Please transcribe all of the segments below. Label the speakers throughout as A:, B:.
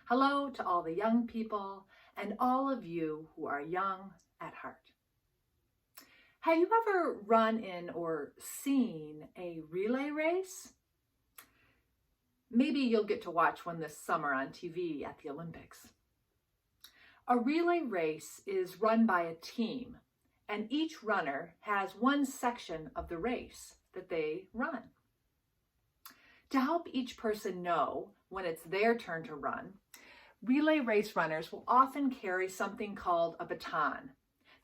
A: Hello to all the young people and all of you who are young at heart. Have you ever run in or seen a relay race? Maybe you'll get to watch one this summer on TV at the Olympics. A relay race is run by a team, and each runner has one section of the race that they run. To help each person know when it's their turn to run, relay race runners will often carry something called a baton.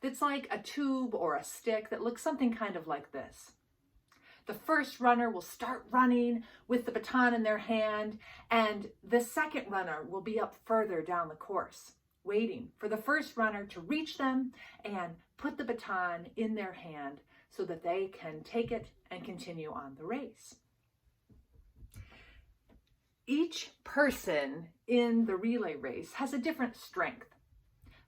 A: That's like a tube or a stick that looks something kind of like this. The first runner will start running with the baton in their hand, and the second runner will be up further down the course, waiting for the first runner to reach them and put the baton in their hand so that they can take it and continue on the race. Each person in the relay race has a different strength.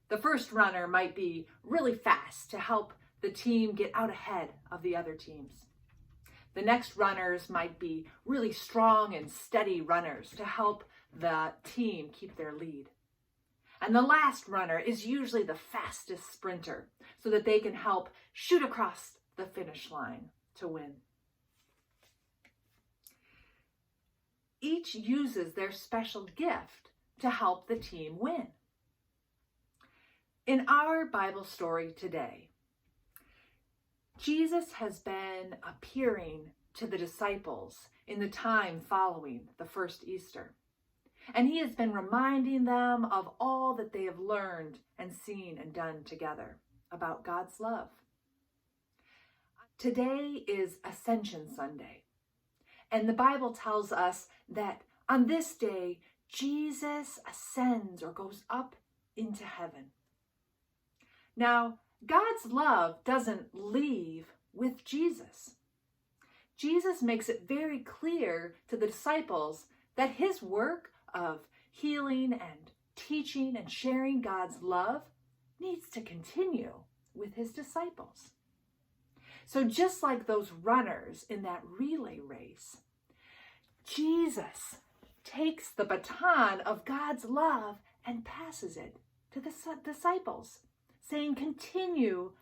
A: The first runner might be really fast to help the team get out ahead of the other teams. The next runners might be really strong and steady runners to help the team keep their lead. And the last runner is usually the fastest sprinter so that they can help shoot across the finish line to win. Each uses their special gift to help the team win. In our Bible story today, Jesus has been appearing to the disciples in the time following the first Easter. And he has been reminding them of all that they have learned and seen and done together about God's love. Today is Ascension Sunday. And the Bible tells us that on this day, Jesus ascends or goes up into heaven. Now, God's love doesn't leave with Jesus. Jesus makes it very clear to the disciples that his work of healing and teaching and sharing God's love needs to continue with his disciples. So just like those runners in that relay race, Jesus takes the baton of God's love and passes it to the disciples, saying, continue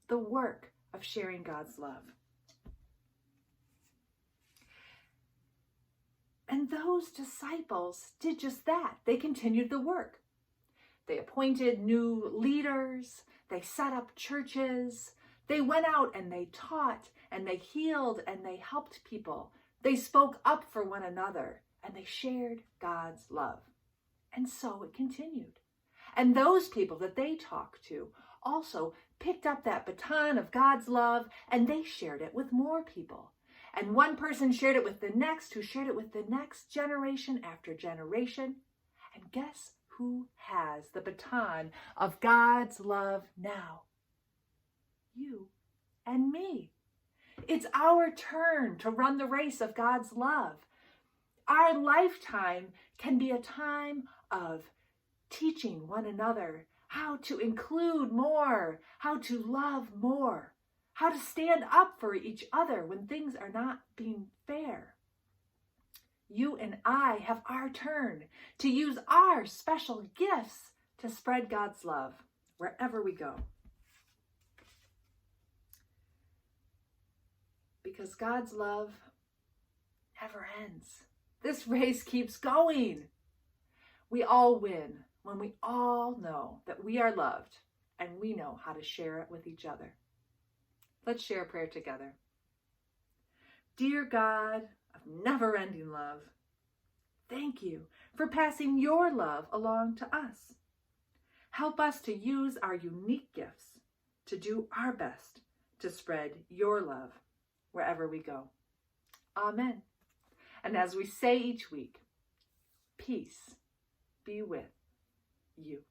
A: the work of sharing God's love. And those disciples did just that. They continued the work. They appointed new leaders. They set up churches. They went out and they taught and they healed and they helped people. They spoke up for one another and they shared God's love. And so it continued. And those people that they talked to also picked up that baton of God's love and they shared it with more people. And one person shared it with the next, who shared it with the next, generation after generation. And guess who has the baton of God's love now? You and me. It's our turn to run the race of God's love. Our lifetime can be a time of teaching one another how to include more, how to love more, how to stand up for each other when things are not being fair. You and I have our turn to use our special gifts to spread God's love wherever we go. Because God's love never ends. This race keeps going. We all win when we all know that we are loved and we know how to share it with each other. Let's share a prayer together. Dear God of never-ending love, thank you for passing your love along to us. Help us to use our unique gifts to do our best to spread your love wherever we go. Amen. And as we say each week, peace be with you.